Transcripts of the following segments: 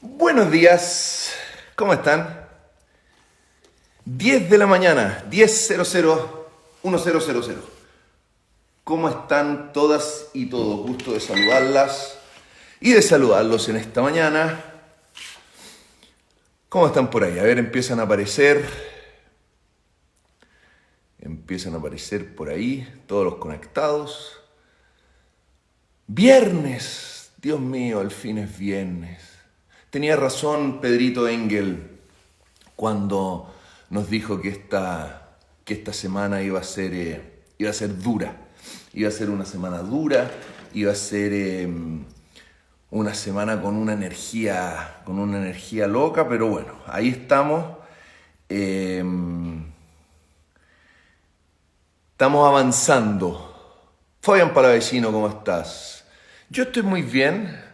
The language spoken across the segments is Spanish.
Buenos días, ¿cómo están? 10 de la mañana, 10:00, 10:00. ¿Cómo están todas y todos? Gusto de saludarlas y de saludarlos en esta mañana. ¿Cómo están por ahí? A ver, empiezan a aparecer por ahí todos los conectados. Viernes, Dios mío, al fin es viernes. Tenía razón Pedrito Engel cuando nos dijo que esta semana iba a ser dura. Iba a ser una semana dura, iba a ser una semana con una energía loca, pero bueno, ahí estamos. Estamos avanzando. Fabián Palavecino, ¿cómo estás? Yo estoy muy bien.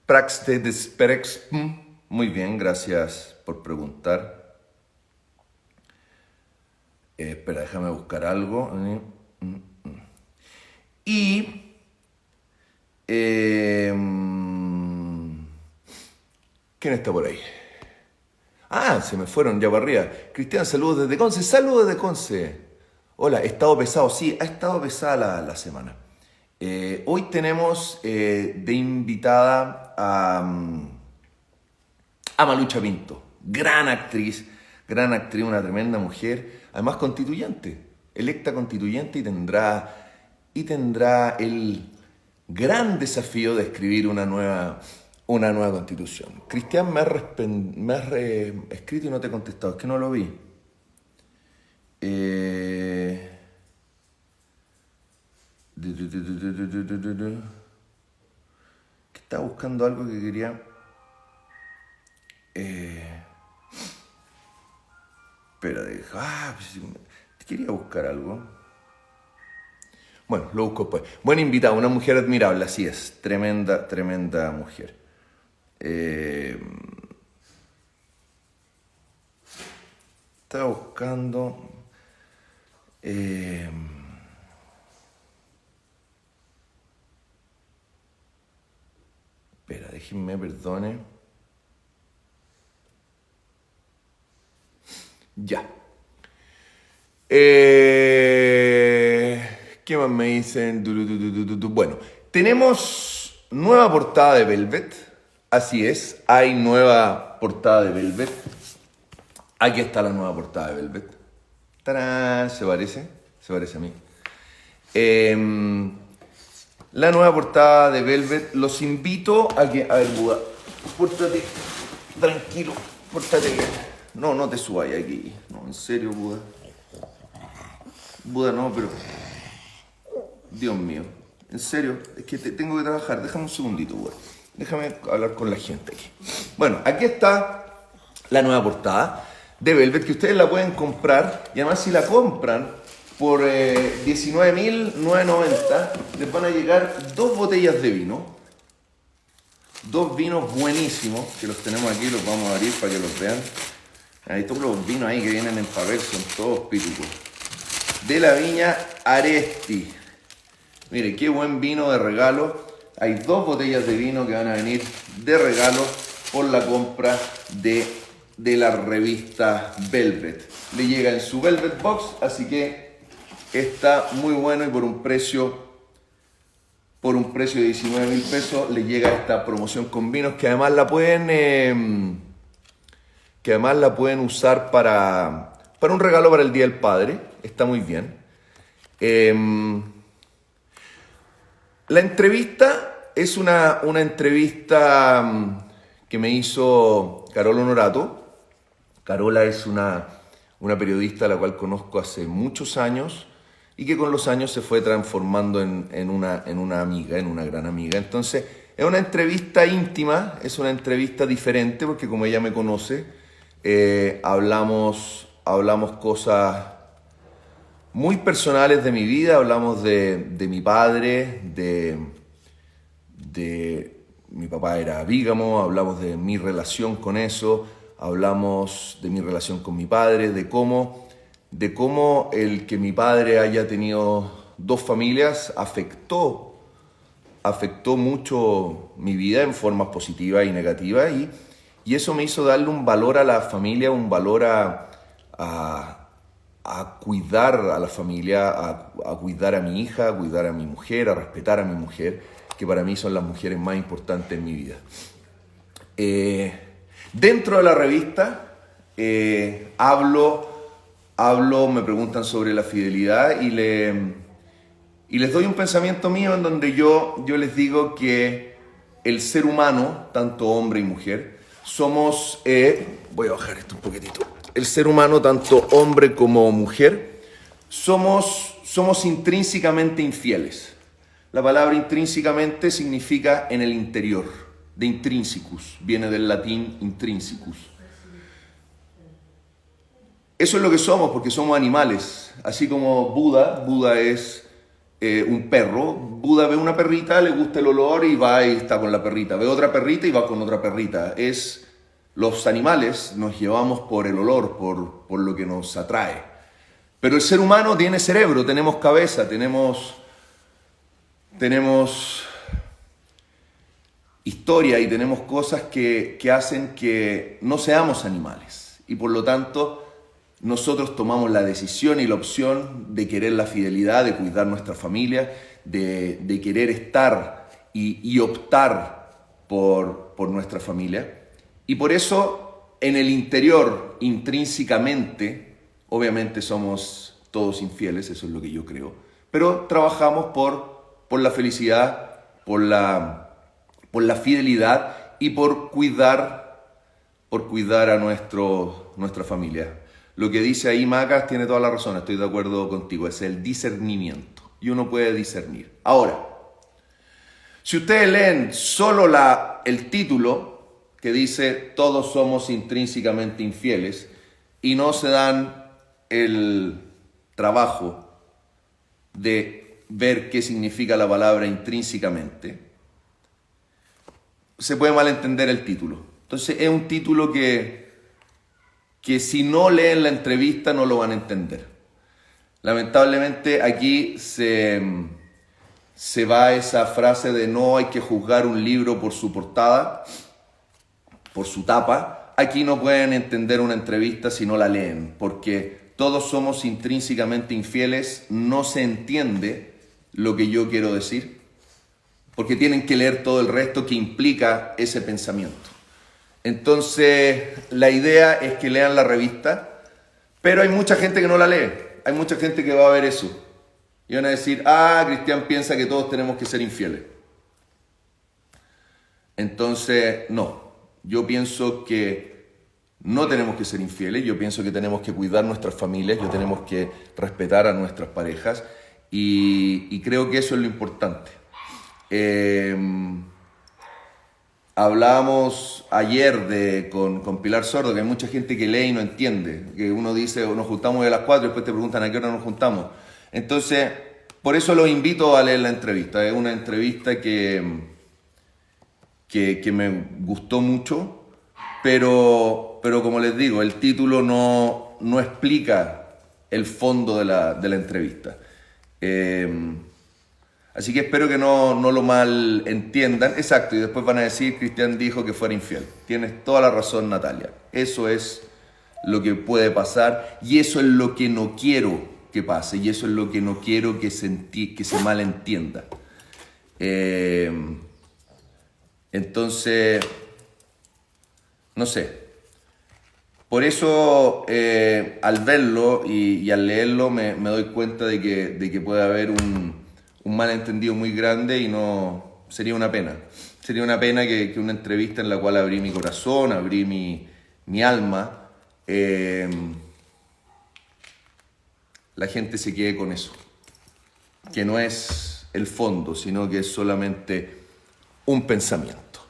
Praxte Desperex, muy bien, gracias por preguntar. Espera, déjame buscar algo. Y ¿quién está por ahí? Ah, se me fueron ya para arriba. Cristian, saludos desde Conce. Saludos desde Conce. Hola, he estado pesado. Sí, ha estado pesada la semana. Hoy tenemos de invitada a Malucha Pinto. Gran actriz, una tremenda mujer. Además constituyente, electa constituyente y tendrá el gran desafío de escribir una nueva constitución. Cristian, me has escrito y no te he contestado, es que no lo vi. Que estaba buscando algo que quería. Espera, quería buscar algo. Bueno, lo busco después. Buena invitada, una mujer admirable, así es. Tremenda mujer. Estaba buscando. Espera, déjenme, perdone. Ya. ¿Qué más me dicen? Bueno, tenemos nueva portada de Velvet. Así es, hay nueva portada de Velvet. Aquí está la nueva portada de Velvet. ¡Tarán! Se parece a mí. La nueva portada de Velvet. Los invito a que... A ver, Buda, pórtate tranquilo, pórtate bien. No te subas aquí. No, en serio, Buda. Buda, no, pero... Dios mío. En serio, es que tengo que trabajar. Déjame un segundito, Buda. Déjame hablar con la gente aquí. Bueno, aquí está la nueva portada de Velvet, que ustedes la pueden comprar. Y además, si la compran por 19.990, les van a llegar 2 botellas de vino. 2 vinos buenísimos, que los tenemos aquí, los vamos a abrir para que los vean. Hay todos los vinos ahí que vienen en papel, son todos pitucos. De la viña Aresti. Mire, qué buen vino de regalo. Hay 2 botellas de vino que van a venir de regalo por la compra de la revista Velvet. Le llega en su Velvet Box, así que está muy bueno y por un precio de 19.000 pesos le llega esta promoción con vinos que además la pueden usar para un regalo para el Día del Padre. Está muy bien. La entrevista es una entrevista que me hizo Carola Honorato. Carola es una periodista a la cual conozco hace muchos años y que con los años se fue transformando en una amiga, en una gran amiga. Entonces, es una entrevista íntima, es una entrevista diferente porque como ella me conoce, hablamos cosas muy personales de mi vida, hablamos de mi padre, de mi papá era bígamo, hablamos de mi relación con eso, hablamos de mi relación con mi padre, de cómo el que mi padre haya tenido 2 familias afectó mucho mi vida en formas positivas y negativas Y eso me hizo darle un valor a la familia, un valor a cuidar a la familia, a cuidar a mi hija, a cuidar a mi mujer, a respetar a mi mujer, que para mí son las mujeres más importantes en mi vida. Dentro de la revista hablo, me preguntan sobre la fidelidad y les doy un pensamiento mío en donde yo les digo que el ser humano, tanto hombre y mujer, somos, voy a bajar esto un poquitito, el ser humano, tanto hombre como mujer, somos intrínsecamente infieles. La palabra intrínsecamente significa en el interior, de intrinsecus, viene del latín intrinsecus. Eso es lo que somos, porque somos animales. Así como Buda es un perro. Buda ve una perrita, le gusta el olor y va y está con la perrita. Ve otra perrita y va con otra perrita. Los animales nos llevamos por el olor, por lo que nos atrae. Pero el ser humano tiene cerebro, tenemos cabeza, tenemos historia y tenemos cosas que hacen que no seamos animales. Y por lo tanto, nosotros tomamos la decisión y la opción de querer la fidelidad, de cuidar nuestra familia, de querer estar y optar por nuestra familia. Y por eso, en el interior, intrínsecamente, obviamente somos todos infieles, eso es lo que yo creo, pero trabajamos por la felicidad, por la fidelidad y por cuidar a nuestra familia. Lo que dice ahí Macas tiene toda la razón, estoy de acuerdo contigo, es el discernimiento. Y uno puede discernir. Ahora, si ustedes leen solo el título que dice todos somos intrínsecamente infieles y no se dan el trabajo de ver qué significa la palabra intrínsecamente, se puede malentender el título. Entonces es un título que si no leen la entrevista no lo van a entender. Lamentablemente aquí se va esa frase de no hay que juzgar un libro por su portada, por su tapa. Aquí no pueden entender una entrevista si no la leen, porque todos somos intrínsecamente infieles, no se entiende lo que yo quiero decir, porque tienen que leer todo el resto que implica ese pensamiento. Entonces, la idea es que lean la revista, pero hay mucha gente que no la lee. Hay mucha gente que va a ver eso. Y van a decir, Cristian piensa que todos tenemos que ser infieles. Entonces, no. Yo pienso que no tenemos que ser infieles. Yo pienso que tenemos que cuidar nuestras familias. Yo tenemos que respetar a nuestras parejas. Y creo que eso es lo importante. Hablábamos ayer con Pilar Sordo, que hay mucha gente que lee y no entiende, que uno dice, nos juntamos a las 4 y después te preguntan a qué hora nos juntamos. Entonces, por eso los invito a leer la entrevista. Es una entrevista que me gustó mucho, pero como les digo, el título no explica el fondo de la entrevista. Así que espero que no lo mal entiendan. Exacto, y después van a decir, Cristian dijo que fuera infiel. Tienes toda la razón, Natalia. Eso es lo que puede pasar y eso es lo que no quiero que pase y eso es lo que no quiero que se malentienda. Entonces, no sé. Por eso, al verlo y al leerlo, me doy cuenta de que puede haber un malentendido muy grande y no sería una pena. Sería una pena que una entrevista en la cual abrí mi corazón, abrí mi alma, la gente se quede con eso. Que no es el fondo, sino que es solamente un pensamiento.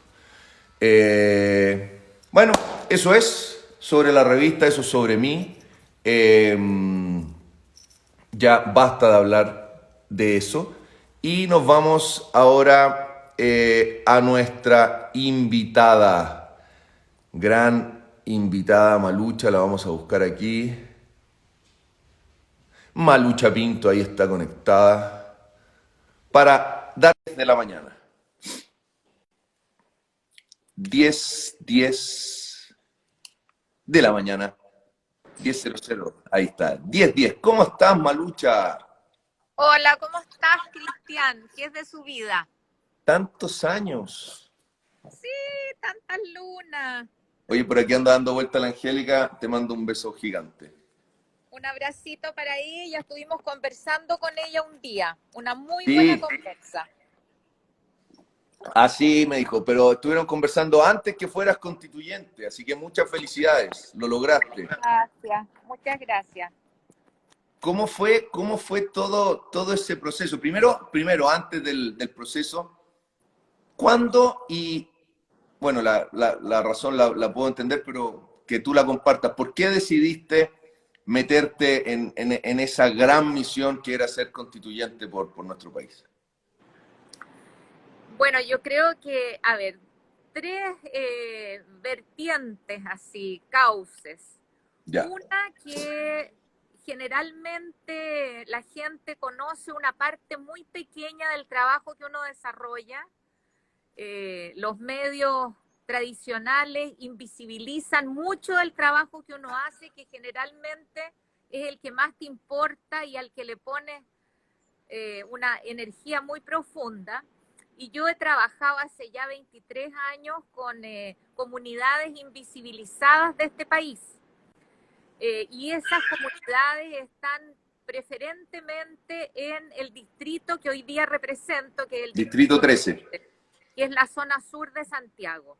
Bueno, eso es sobre la revista, eso es sobre mí. Ya basta de hablar de eso. Y nos vamos ahora a nuestra invitada, gran invitada Malucha, la vamos a buscar aquí. Malucha Pinto, ahí está conectada, para dar 10 de la mañana. 10 de la mañana. 10:00. Ahí está. 10:10. ¿Cómo estás, Malucha? Hola, ¿cómo estás, Cristian? ¿Qué es de su vida? Tantos años. Sí, tantas lunas. Oye, por aquí anda dando vuelta la Angélica. Te mando un beso gigante. Un abracito para ella. Estuvimos conversando con ella un día. Una muy buena Sí, conversa. así me dijo, pero estuvieron conversando antes que fueras constituyente, así que muchas felicidades, lo lograste. Gracias, muchas gracias. ¿Cómo fue todo ese proceso? Primero antes del proceso, ¿cuándo y, bueno, la razón la puedo entender, pero que tú la compartas, ¿por qué decidiste meterte en esa gran misión que era ser constituyente por nuestro país? Bueno, yo creo que, a ver, tres vertientes así, cauces. Ya, Una que generalmente la gente conoce una parte muy pequeña del trabajo que uno desarrolla. Los medios tradicionales invisibilizan mucho del trabajo que uno hace, que generalmente es el que más te importa y al que le pones una energía muy profunda. Y yo he trabajado hace ya 23 años con comunidades invisibilizadas de este país. Y esas comunidades están preferentemente en el distrito que hoy día represento, que es el Distrito distrito 13. 13, que es la zona sur de Santiago.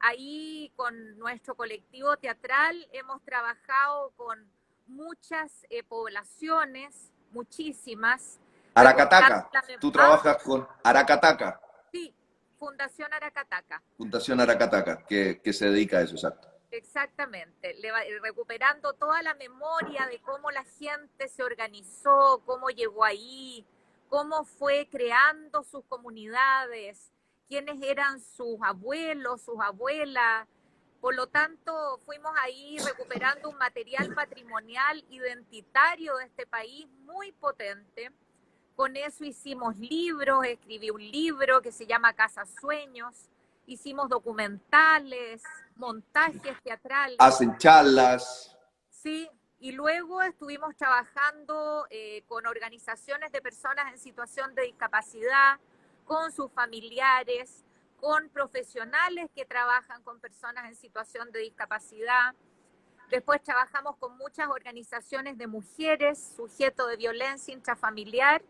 Ahí con nuestro colectivo teatral hemos trabajado con muchas poblaciones, muchísimas, recuperando Aracataca, la tú ¿Ah? trabajas con Aracataca, Sí, Fundación Aracataca. Fundación Aracataca, que se dedica a eso, exacto. Exactamente, recuperando toda la memoria de cómo la gente se organizó, cómo llegó ahí, cómo fue creando sus comunidades, quiénes eran sus abuelos, sus abuelas. Por lo tanto, fuimos ahí recuperando un material patrimonial identitario de este país muy potente. Con eso hicimos libros, escribí un libro que se llama Casa Sueños, hicimos documentales, montajes teatrales, Hacen charlas. sí, y luego estuvimos trabajando con organizaciones de personas en situación de discapacidad, con sus familiares, con profesionales que trabajan con personas en situación de discapacidad. Después trabajamos con muchas organizaciones de mujeres, sujetos de violencia intrafamiliar,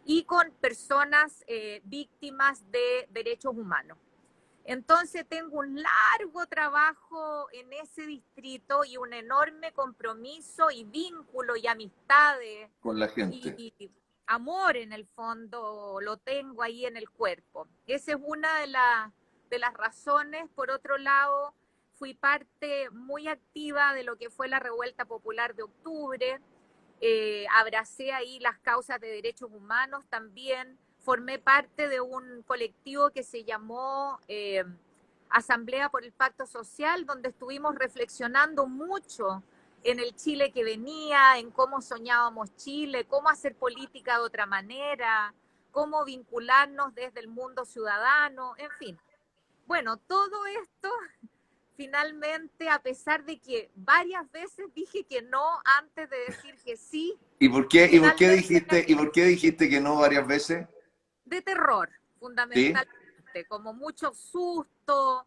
y con personas víctimas de derechos humanos. Entonces tengo un largo trabajo en ese distrito y un enorme compromiso y vínculo y amistades Con la gente. y amor en el fondo lo tengo ahí en el cuerpo. Esa es una de las razones. Por otro lado, fui parte muy activa de lo que fue la revuelta popular de octubre. Abracé ahí las causas de derechos humanos también, formé parte de un colectivo que se llamó Asamblea por el Pacto Social, donde estuvimos reflexionando mucho en el Chile que venía, en cómo soñábamos Chile, cómo hacer política de otra manera, cómo vincularnos desde el mundo ciudadano, en fin. Bueno, todo esto finalmente, a pesar de que varias veces dije que no antes de decir que sí, finalmente me ¿Y por animé. qué dijiste que no varias veces? De terror, ¿Sí? fundamentalmente, como mucho susto.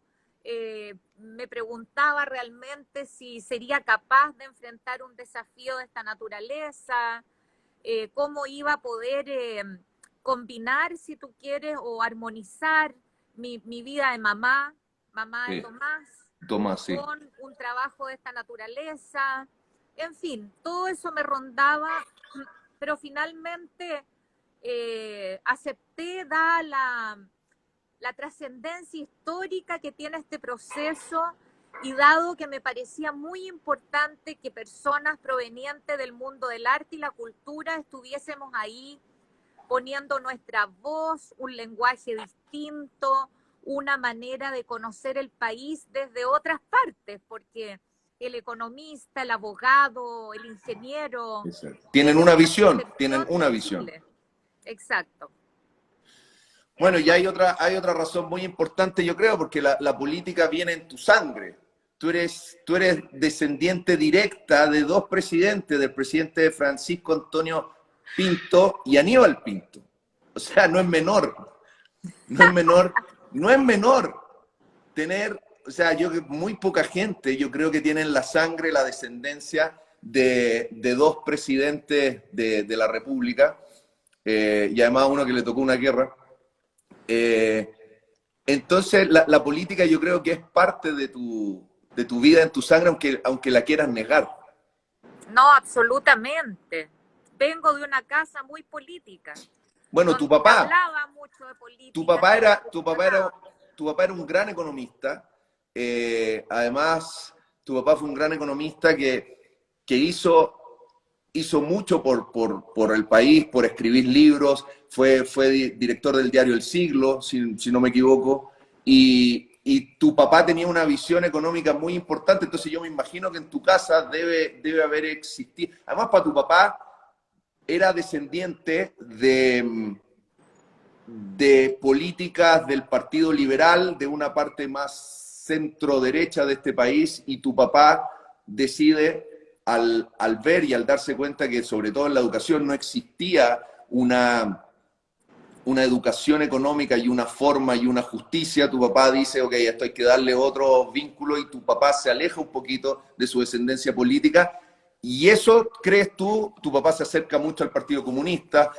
Me preguntaba realmente si sería capaz de enfrentar un desafío de esta naturaleza, cómo iba a poder combinar, si tú quieres, o armonizar mi vida de mamá, mamá de Sí. Tomás, Tomás, sí. con un trabajo de esta naturaleza. En fin, todo eso me rondaba, pero finalmente acepté, dada la trascendencia histórica que tiene este proceso y dado que me parecía muy importante que personas provenientes del mundo del arte y la cultura estuviésemos ahí poniendo nuestra voz, un lenguaje distinto, una manera de conocer el país desde otras partes, porque el economista, el abogado, el ingeniero, Exacto. Tienen tiene una una visión, tienen percepción una de visión. Chile. Exacto. Bueno, y hay Entonces, otra razón muy importante, yo creo, porque la política viene en tu sangre. tú eres descendiente directa de dos presidentes, del presidente Francisco Antonio Pinto y Aníbal Pinto. O sea, no es menor, no es menor, no es menor tener, o sea, muy poca gente, yo creo que tienen la sangre, la descendencia de dos presidentes de la República, y además uno que le tocó una guerra. Entonces, la política yo creo que es parte de tu vida, en tu sangre, aunque la quieras negar. No, absolutamente. Vengo de una casa muy política, Bueno, donde se hablaba mucho de tu política. papá era, tu papá era, tu papá era un gran economista. Además, tu papá fue un gran economista que hizo mucho por el país, por escribir libros, fue director del diario El Siglo, si no me equivoco, y tu papá tenía una visión económica muy importante, entonces yo me imagino que en tu casa debe haber existido. Además, para tu papá era descendiente de políticas del Partido Liberal, de una parte más centro-derecha de este país, y tu papá decide, al ver y al darse cuenta que sobre todo en la educación no existía una educación económica y una forma y una justicia, tu papá dice, ok, esto hay que darle otro vínculo, y tu papá se aleja un poquito de su descendencia política, y eso, ¿crees tú? Tu papá se acerca mucho al Partido Comunista,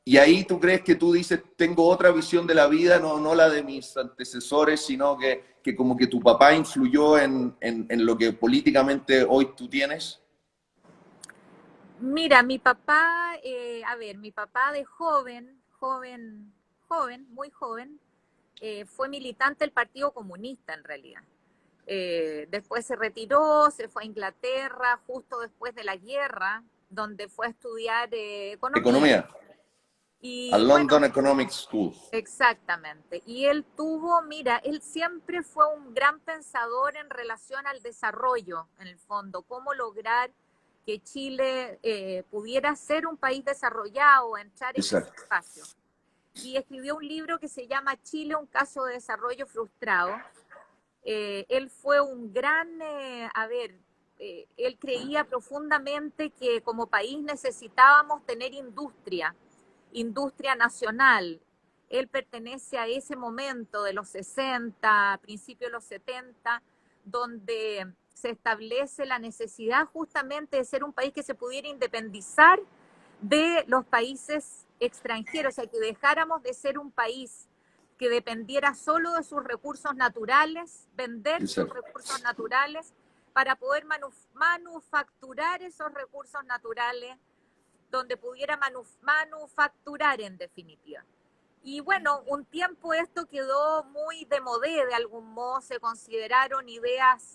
y ahí tú crees que tú dices, tengo otra visión de la vida, no la de mis antecesores, sino que como que tu papá influyó en lo que políticamente hoy tú tienes. Mira, mi papá, mi papá de muy joven, fue militante del Partido Comunista en realidad. Después se retiró, se fue a Inglaterra justo después de la guerra, donde fue a estudiar economía. Economía, a Y bueno, London Economic School. exactamente. Y él mira, él siempre fue un gran pensador en relación al desarrollo, en el fondo, cómo lograr que Chile pudiera ser un país desarrollado, entrar en ese Exacto. espacio. Y escribió un libro que se llama Chile, un caso de desarrollo frustrado. Él fue un gran, él creía profundamente que como país necesitábamos tener industria nacional. Él pertenece a ese momento de los 60, principios de los 70, donde se establece la necesidad justamente de ser un país que se pudiera independizar de los países extranjeros, o sea, que dejáramos de ser un país que dependiera solo de sus recursos naturales, vender Exacto. sus recursos naturales para poder manufacturar esos recursos naturales, donde pudiera manufacturar en definitiva. Y bueno, un tiempo esto quedó muy de modé, de algún modo se consideraron ideas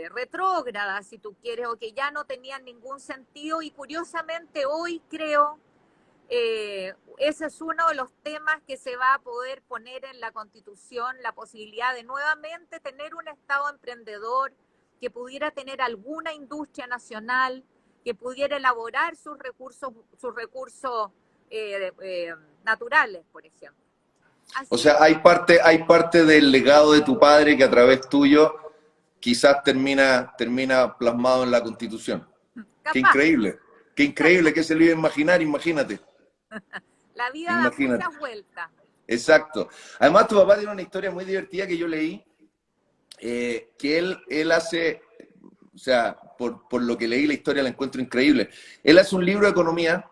retrógradas, si tú quieres, o que ya no tenían ningún sentido, y curiosamente hoy creo ese es uno de los temas que se va a poder poner en la Constitución, la posibilidad de nuevamente tener un Estado emprendedor que pudiera tener alguna industria nacional, que pudiera elaborar sus recursos naturales, por ejemplo. Así, O sea, hay parte del legado de tu padre que a través tuyo quizás termina plasmado en la Constitución. capaz, qué increíble que se lo iba a imaginar, imagínate. la vida da Imagínate. muchas vueltas. Exacto. Además, tu papá tiene una historia muy divertida que yo leí, que él hace, o sea, por lo que leí la historia la encuentro increíble. Él hace un libro de economía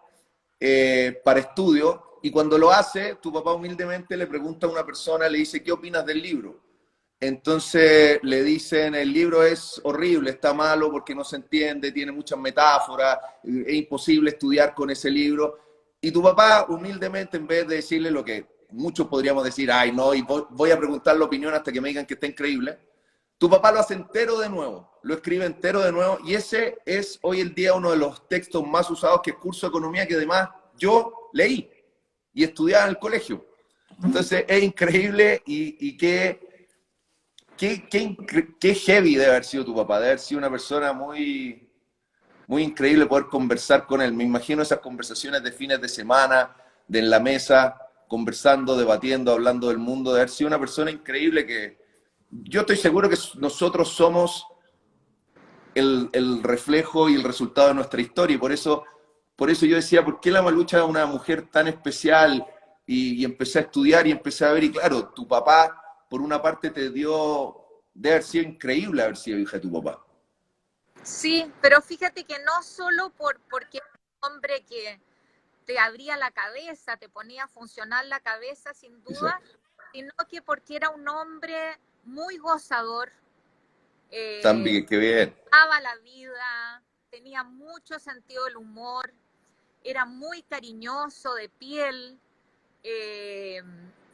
para estudio, y cuando lo hace, tu papá humildemente le pregunta a una persona, le dice, ¿qué opinas del libro? Entonces le dicen, el libro es horrible, está malo porque no se entiende, tiene muchas metáforas, es imposible estudiar con ese libro. Y tu papá, humildemente, en vez de decirle lo que muchos podríamos decir, ay, no, y voy a preguntar la opinión hasta que me digan que está increíble, tu papá lo hace entero de nuevo, lo escribe entero de nuevo, y ese es hoy en día uno de los textos más usados, que es Curso de Economía, que además yo leí y estudiaba en el colegio. Entonces es increíble, y qué heavy debe haber sido tu papá, debe haber sido una persona muy, muy increíble poder conversar con él. Me imagino esas conversaciones de fines de semana, de en la mesa, conversando, debatiendo, hablando del mundo, de haber sido una persona increíble yo estoy seguro que nosotros somos el reflejo y el resultado de nuestra historia. Y por eso yo decía, ¿por qué la Malucha es una mujer tan especial? Y empecé a estudiar y empecé a ver, y claro, tu papá, por una parte, te dio, debe haber sido increíble haber sido hija de tu papá. Sí, pero fíjate que no solo porque era un hombre que te abría la cabeza, te ponía a funcionar la cabeza sin duda, Exacto. sino que porque era un hombre muy gozador, eh, También, qué bien. amaba la vida, tenía mucho sentido del humor, era muy cariñoso de piel, eh,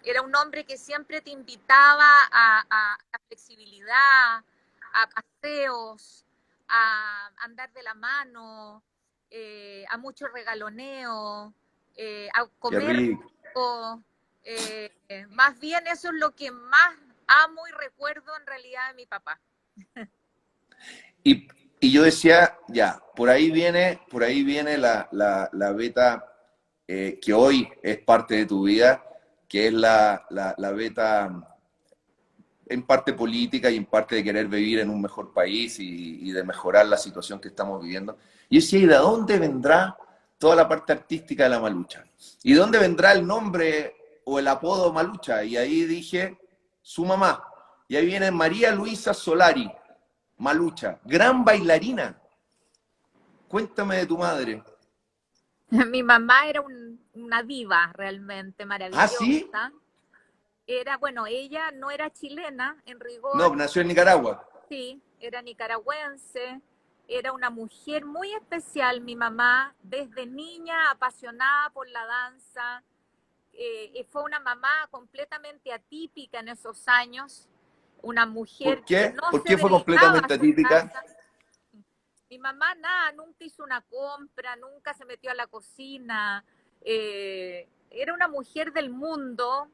era un hombre que siempre te invitaba a flexibilidad, a paseos, a andar de la mano, a mucho regaloneo, a Qué comer rico. rico. Más bien eso es lo que más amo y recuerdo en realidad de mi papá. Y, y yo decía, ya, por ahí viene la beta que hoy es parte de tu vida, que es la beta en parte política y en parte de querer vivir en un mejor país y de mejorar la situación que estamos viviendo. Y yo decía, ¿y de dónde vendrá toda la parte artística de la Malucha? ¿Y de dónde vendrá el nombre o el apodo Malucha? Y ahí dije, su mamá. Y ahí viene María Luisa Solari, Malucha, gran bailarina. Cuéntame de tu madre. Mi mamá era una diva realmente ¿Ah, sí? maravillosa. Era, bueno, ella no era chilena en No, rigor, nació en Nicaragua. sí, era nicaragüense, era una mujer muy especial, mi mamá, desde niña apasionada por la danza, fue una mamá completamente atípica en esos años, una ¿Por mujer que qué? no ¿Por se qué fue dedicaba a completamente su atípica? casa. Mi mamá nada, nunca hizo una compra, nunca se metió a la cocina, era una mujer del mundo,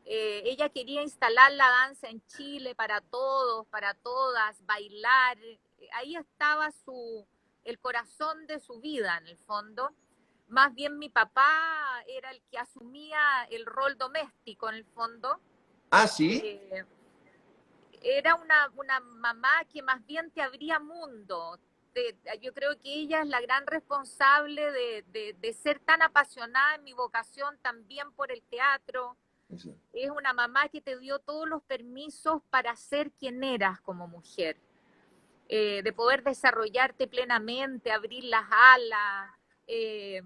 ella quería instalar la danza en Chile para todos, para todas, bailar, ahí estaba el corazón de su vida en el fondo. Más bien mi papá era el que asumía el rol doméstico en el fondo. Ah, sí. Eh, Era una mamá que más bien te abría mundo. Yo creo que ella es la gran responsable de ser tan apasionada en mi vocación también por el teatro. Es una mamá que te dio todos los permisos para ser quien eras como mujer, de poder desarrollarte plenamente, abrir las alas, eh,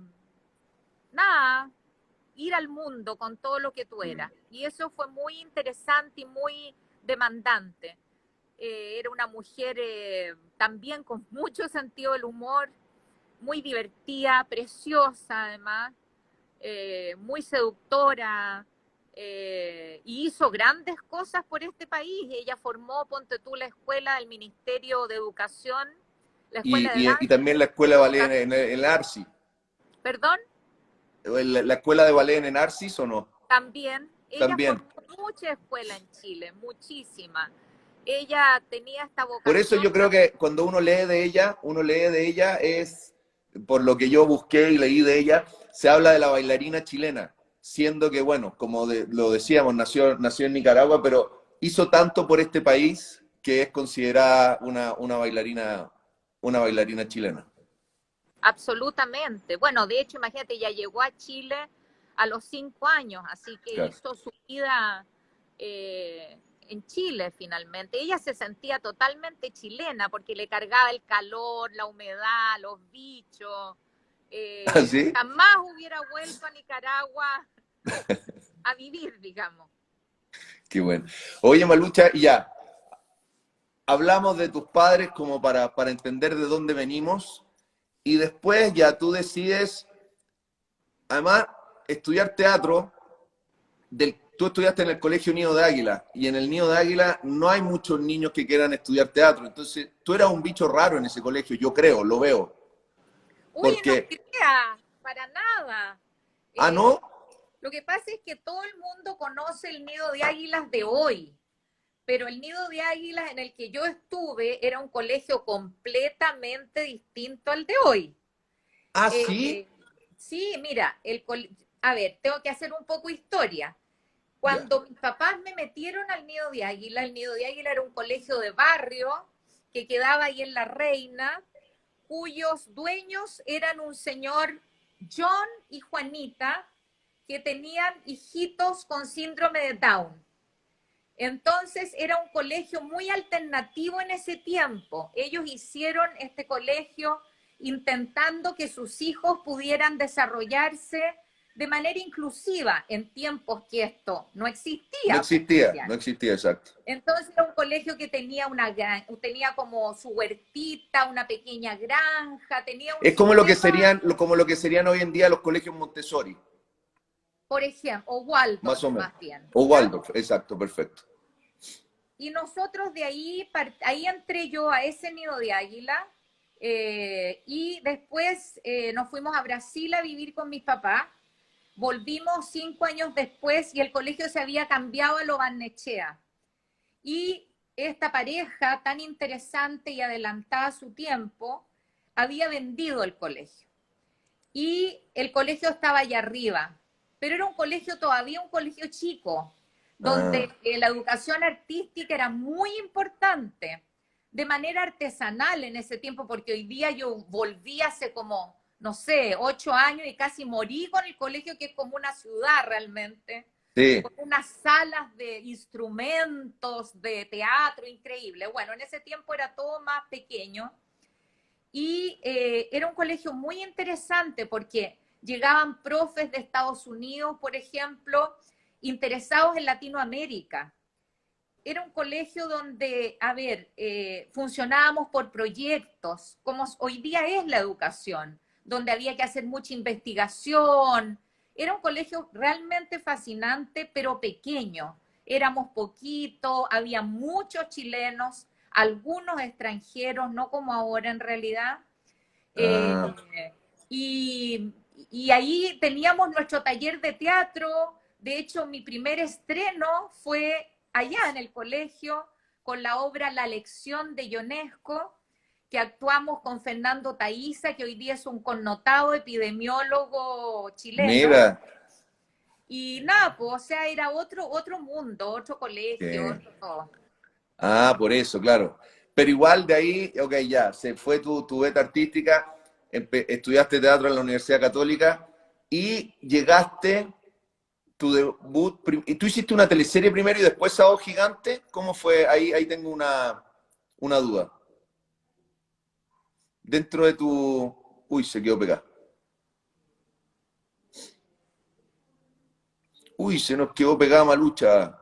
nada, ir al mundo con todo lo que tú eras. Y eso fue muy interesante y muy demandante. Era una mujer también con mucho sentido del humor, muy divertida, preciosa además, muy seductora, y hizo grandes cosas por este país. Ella formó, ponte tú, la escuela del Ministerio de Educación, la escuela de Y danza, también la escuela de ballet en el Arcis. perdón, La escuela de ballet en Arcis o no? también. Ella También. formó mucha escuela en Chile, muchísima. Ella tenía esta Por eso vocación yo creo que cuando uno lee de ella es, por lo que yo busqué y leí de ella, se habla de la bailarina chilena, siendo que, bueno, como lo decíamos, nació en Nicaragua, pero hizo tanto por este país que es considerada una bailarina chilena. absolutamente. Bueno, de hecho, imagínate, ya llegó a Chile a los 5 años, así que Claro. hizo su vida en Chile finalmente. Ella se sentía totalmente chilena porque le cargaba el calor, la humedad, los bichos. ¿Ah, sí? Jamás hubiera vuelto a Nicaragua a vivir, digamos. Qué bueno. Oye, Malucha, y ya, hablamos de tus padres como para entender de dónde venimos y después ya tú decides, además, estudiar teatro. Tú estudiaste en el Colegio Nido de Águila y en el Nido de Águila no hay muchos niños que quieran estudiar teatro. Entonces, tú eras un bicho raro en ese colegio, yo creo, lo veo. Uy, no Porque, crea, para nada. ah, Eh, no, lo que pasa es que todo el mundo conoce el nido de águilas de hoy, pero el nido de águilas en el que yo estuve era un colegio completamente distinto al de hoy. ah, sí, Eh, sí, mira, a ver, tengo que hacer un poco historia. Ya. Cuando mis papás me metieron al Nido de Águila, el Nido de Águila era un colegio de barrio que quedaba ahí en La Reina, cuyos dueños eran un señor John y Juanita, que tenían hijitos con síndrome de Down. Entonces era un colegio muy alternativo en ese tiempo. Ellos hicieron este colegio intentando que sus hijos pudieran desarrollarse de manera inclusiva en tiempos que esto no No existía, pues, existía, Cristian. no existía, exacto. Entonces era un colegio que tenía tenía como su huertita, una pequeña granja, tenía un Es sistema, como lo que serían hoy en día los colegios Montessori, por ejemplo, o más Waldorf o menos. más bien, O ¿ya? Waldorf, exacto, perfecto. Y nosotros de ahí entré yo a ese nido de águila, y después nos fuimos a Brasil a vivir con mis papás. Volvimos 5 años después y el colegio se había cambiado a Lo Barnechea. Y esta pareja tan interesante y adelantada a su tiempo había vendido el colegio. Y el colegio estaba allá arriba, pero era un colegio todavía, un colegio chico, donde Ah, la educación artística era muy importante, de manera artesanal en ese tiempo, porque hoy día yo volví hace como, no sé, 8 años y casi morí con el colegio, que es como una ciudad realmente, sí. con unas salas de instrumentos, de teatro increíble. Bueno, en ese tiempo era todo más pequeño y era un colegio muy interesante porque llegaban profes de Estados Unidos, por ejemplo, interesados en Latinoamérica. Era un colegio donde, a ver, funcionábamos por proyectos, como hoy día es la educación, donde había que hacer mucha investigación. Era un colegio realmente fascinante, pero pequeño. Éramos poquitos, había muchos chilenos, algunos extranjeros, no como ahora en realidad. Eh, Ah, y, y ahí teníamos nuestro taller de teatro. De hecho, mi primer estreno fue allá en el colegio con la obra La Lección de Ionesco, que actuamos con Fernando Taiza, que hoy día es un connotado epidemiólogo chileno. mira. Y nada, pues, o sea, era otro mundo, otro colegio, Sí. otro todo. Ah, por eso, claro. Pero igual de ahí, ok, ya, se fue tu beta artística, estudiaste teatro en la Universidad Católica y llegaste, tu debut, y tú hiciste una teleserie primero y después Sábado Gigante. ¿Cómo fue? Ahí tengo una duda. Dentro de tu... Uy, se quedó pegado. Uy, se nos quedó pegada Malucha.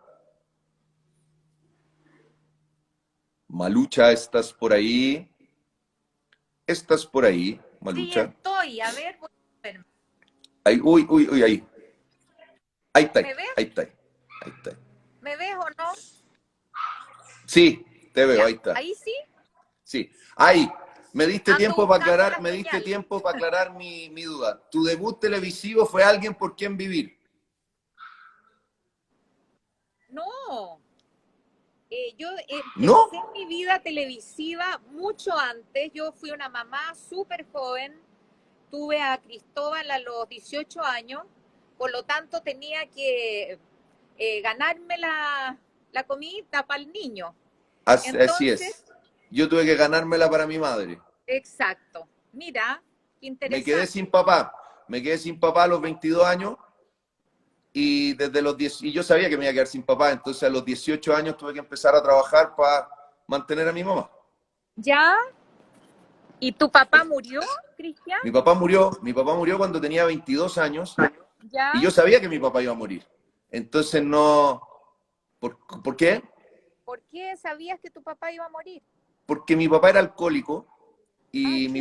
Malucha, ¿estás por ahí? ¿Estás por ahí, Sí, Malucha? estoy, a ver, voy a ver. Ahí, uy, uy, uy, ahí. Ahí está, ¿Me ves? ahí está, ahí está. ¿Me ves o no? Sí, te veo, ahí Ya, está. ahí sí, Sí, ahí. ando buscando la Me diste señal. tiempo para aclarar mi duda. ¿Tu debut televisivo fue Alguien por quien vivir? No, yo ¿No? empecé mi vida televisiva mucho antes. Yo fui una mamá súper joven. Tuve a Cristóbal a los 18 años. Por lo tanto, tenía que ganarme la comida para el niño. Así Entonces, es. Yo tuve que ganármela para mi madre. exacto. Mira, qué Me quedé interesante. sin papá. Me quedé sin papá a los 22 años y desde los 10, y yo sabía que me iba a quedar sin papá, entonces a los 18 años tuve que empezar a trabajar para mantener a mi mamá. ¿Ya? ¿Y tu papá murió, Cristian? Mi papá murió cuando tenía 22 años y ¿Ya? yo sabía que mi papá iba a morir. Entonces no, ¿por qué? ¿Por qué sabías que tu papá iba a morir? Porque mi papá era alcohólico Ah, y chuta.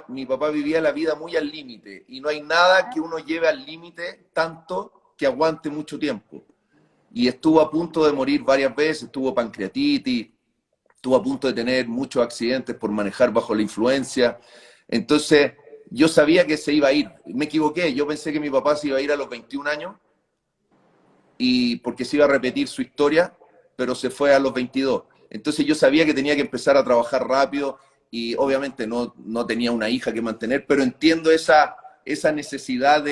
mi papá vivía la vida muy al límite y no hay nada que uno lleve al límite tanto que aguante mucho tiempo. Y estuvo a punto de morir varias veces, tuvo pancreatitis, estuvo a punto de tener muchos accidentes por manejar bajo la influencia. Entonces, yo sabía que se iba a ir. Me equivoqué, yo pensé que mi papá se iba a ir a los 21 años y porque se iba a repetir su historia, pero se fue a los 22. Entonces yo sabía que tenía que empezar a trabajar rápido y obviamente no tenía una hija que mantener, pero entiendo esa necesidad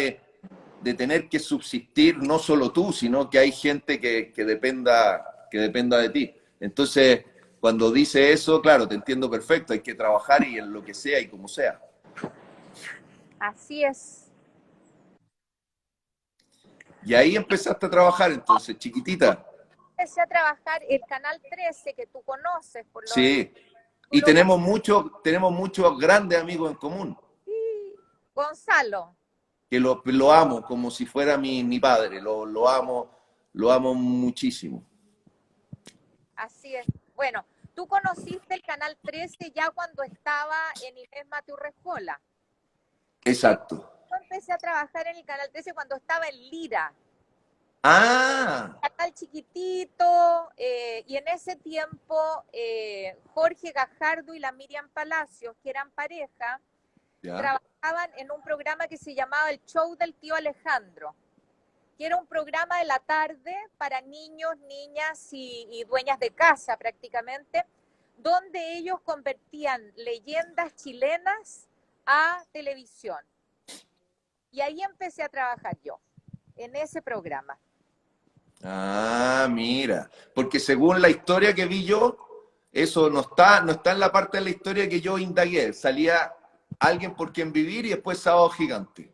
de tener que subsistir no solo tú, sino que hay gente que dependa de ti. Entonces, cuando dice eso, claro, te entiendo perfecto, hay que trabajar y en lo que sea y como sea. Así es. Y ahí empezaste a trabajar entonces, chiquitita. Empecé a trabajar el Canal 13, que tú conoces, por lo menos. Sí. Tú Y lo tenemos muchos grandes amigos en común, conocí, Gonzalo. que lo amo como si fuera mi padre, lo amo muchísimo. Así es. Bueno, tú conociste el Canal 13 ya cuando estaba en Inés Maturrejola. Exacto. Yo empecé a trabajar en el Canal 13 cuando estaba en Lira, Ah, canal chiquitito, y en ese tiempo Jorge Gajardo y la Miriam Palacios, que eran pareja, ya, trabajaban en un programa que se llamaba El Show del Tío Alejandro, que era un programa de la tarde para niños, niñas y dueñas de casa prácticamente, donde ellos convertían leyendas chilenas a televisión. Y ahí empecé a trabajar yo, en ese programa. ah, mira, porque según la historia que vi yo, eso no está en la parte de la historia que yo indagué. Salía alguien por quien vivir y después Sábado Gigante.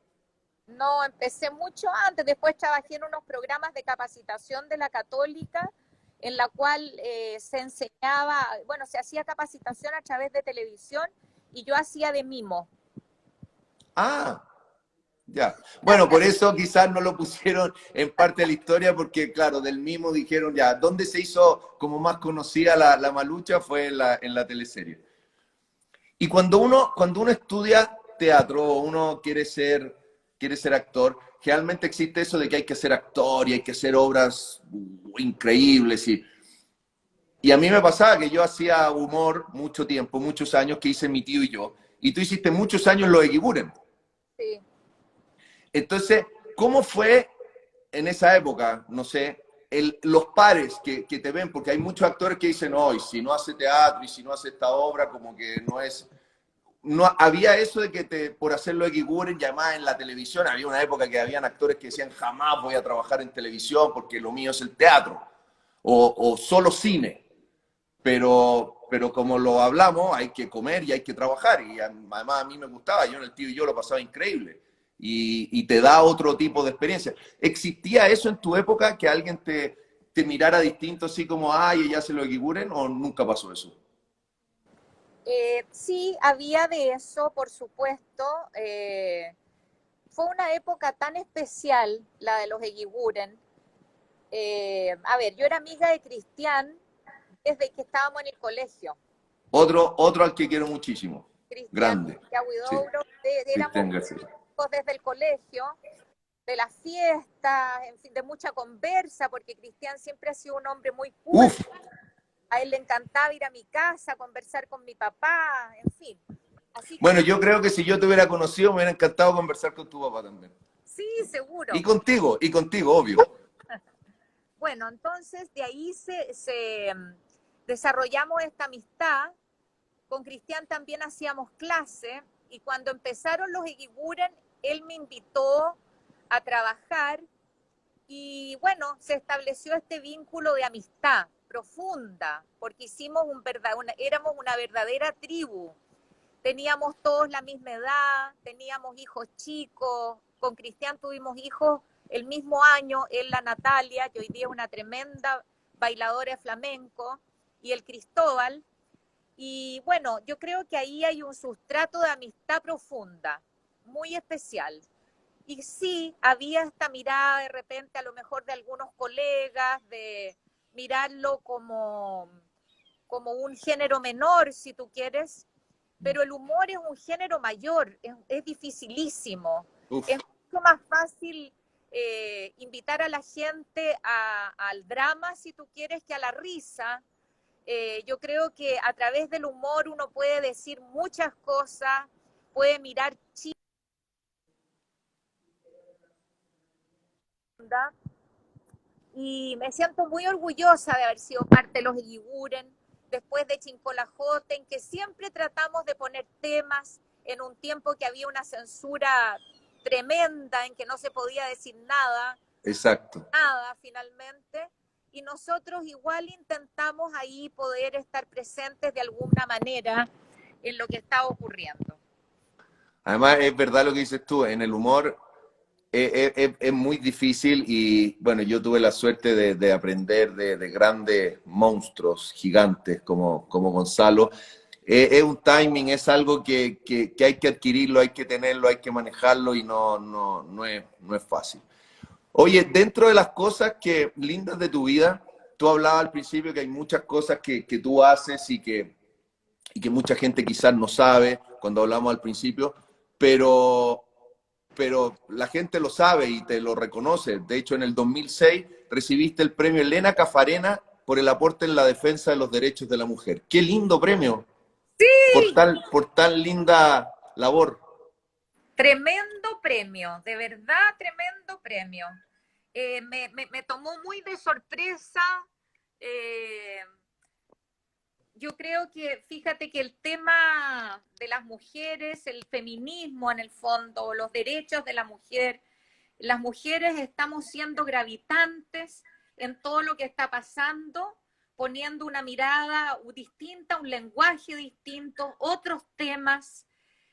No, empecé mucho antes, después trabajé en unos programas de capacitación de la Católica, en la cual se enseñaba, bueno, se hacía capacitación a través de televisión y yo hacía de mimo. Ah, ya. Bueno, por eso quizás no lo pusieron en parte de la historia, porque claro, del mismo dijeron ya, ¿dónde se hizo como más conocida la Malucha? Fue en la teleserie. Y cuando uno estudia teatro o uno quiere ser actor, generalmente existe eso de que hay que ser actor y hay que hacer obras increíbles. Y a mí me pasaba que yo hacía humor mucho tiempo, muchos años que hice mi tío y yo, y tú hiciste muchos años lo de Eguiguren. Sí. Entonces, ¿cómo fue en esa época, no sé, los pares que te ven? Porque hay muchos actores que dicen, hoy, si no hace teatro y si no hace esta obra, como que no es... No, había eso de que por hacerlo de Giguren, llamada en la televisión, había una época que habían actores que decían, jamás voy a trabajar en televisión porque lo mío es el teatro, o solo cine. Pero como lo hablamos, hay que comer y hay que trabajar. Y además a mí me gustaba, yo en el tío y yo lo pasaba increíble. Y te da otro tipo de experiencia. ¿Existía eso en tu época, que alguien te mirara distinto, así como, ay, ella se lo equiguren, o nunca pasó eso? Sí, había de eso, por supuesto. Fue una época tan especial, la de los Eguiguren. A ver, yo era amiga de Cristian desde que estábamos en el colegio. Otro al que quiero muchísimo. Cristian Grande. Sí, Huidobro, éramos Cristian García. amigos desde el colegio, de las fiestas, en fin, de mucha conversa, porque Cristian siempre ha sido un hombre muy culto. Uf, A él le encantaba ir a mi casa, conversar con mi papá, en fin. Así que bueno, yo creo que si yo te hubiera conocido, me hubiera encantado conversar con tu papá también. sí, seguro. Y contigo, obvio. Bueno, entonces de ahí desarrollamos esta amistad. Con Cristian también hacíamos clase y cuando empezaron los Eguiguren, él me invitó a trabajar y bueno, se estableció este vínculo de amistad profunda, porque éramos una verdadera tribu. Teníamos todos la misma edad, teníamos hijos chicos, con Cristian tuvimos hijos el mismo año, él la Natalia, que hoy día es una tremenda bailadora de flamenco, y el Cristóbal. Y bueno, yo creo que ahí hay un sustrato de amistad profunda, muy especial. Y sí, había esta mirada de repente a lo mejor de algunos colegas, de mirarlo como un género menor, si tú quieres, pero el humor es un género mayor, es dificilísimo. Uf. Es mucho más fácil invitar a la gente al drama, si tú quieres, que a la risa. Yo creo que a través del humor uno puede decir muchas cosas, puede mirar chistes y me siento muy orgullosa de haber sido parte de los Eguiguren, después de Chincolajoten, que siempre tratamos de poner temas en un tiempo que había una censura tremenda en que no se podía decir nada, Exacto. nada finalmente, y nosotros igual intentamos ahí poder estar presentes de alguna manera en lo que está ocurriendo. Además, es verdad lo que dices tú, en el humor es muy difícil y bueno, yo tuve la suerte de aprender de grandes monstruos gigantes como Gonzalo. Es un timing, es algo que hay que adquirirlo, hay que tenerlo, hay que manejarlo y no es fácil. Oye, dentro de las cosas lindas de tu vida, tú hablabas al principio que hay muchas cosas que tú haces y que mucha gente quizás no sabe cuando hablamos al principio, pero, pero la gente lo sabe y te lo reconoce. De hecho, en el 2006 recibiste el premio Elena Cafarena por el aporte en la defensa de los derechos de la mujer. ¡Qué lindo premio! Por tal linda labor. Tremendo premio, de verdad tremendo premio. Me tomó muy de sorpresa. eh, yo creo que, fíjate que el tema de las mujeres, el feminismo en el fondo, los derechos de la mujer, las mujeres estamos siendo gravitantes en todo lo que está pasando, poniendo una mirada distinta, un lenguaje distinto, otros temas,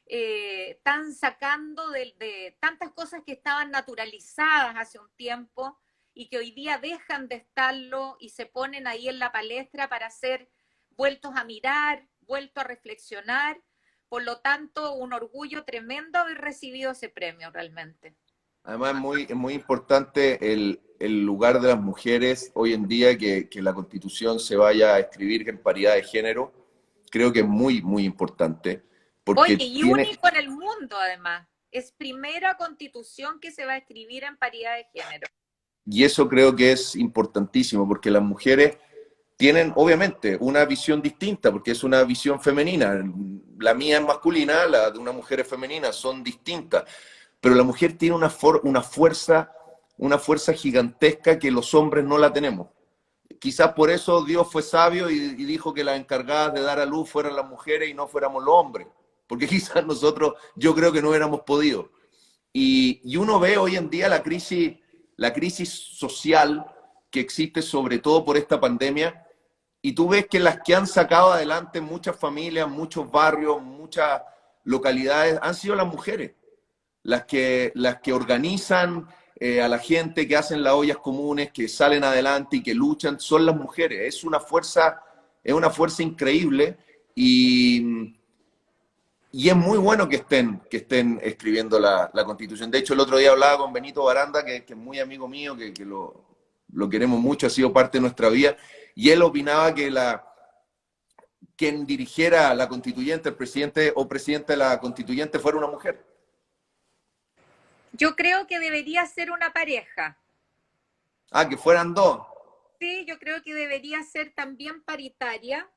están sacando de tantas cosas que estaban naturalizadas hace un tiempo y que hoy día dejan de estarlo y se ponen ahí en la palestra para ser vueltos a mirar, vueltos a reflexionar. Por lo tanto, un orgullo tremendo haber recibido ese premio realmente. Además, es muy importante el lugar de las mujeres hoy en día, que la Constitución se vaya a escribir en paridad de género. Creo que es muy, muy importante. Oye, Porque y único en el mundo además. Es primera constitución que se va a escribir en paridad de género. y eso creo que es importantísimo, porque las mujeres tienen, obviamente, una visión distinta, porque es una visión femenina. La mía es masculina, la de una mujer es femenina, son distintas. Pero la mujer tiene una fuerza gigantesca que los hombres no la tenemos. Quizás por eso Dios fue sabio y dijo que las encargadas de dar a luz fueran las mujeres y no fuéramos los hombres, porque quizás nosotros, yo creo que no hubiéramos podido. Y uno ve hoy en día la crisis social que existe sobre todo por esta pandemia, y tú ves que las que han sacado adelante muchas familias, muchos barrios, muchas localidades, han sido las mujeres las que organizan a la gente, que hacen las ollas comunes, que salen adelante y que luchan, son las mujeres. Es una fuerza increíble y es muy bueno que estén escribiendo la Constitución. De hecho, el otro día hablaba con Benito Baranda, que es muy amigo mío, que lo queremos mucho, ha sido parte de nuestra vida, y él opinaba que quien dirigiera la constituyente, el presidente o presidente de la constituyente, fuera una mujer. Yo creo que debería ser una pareja. Ah, que fueran dos. Sí, yo creo que debería ser también paritaria.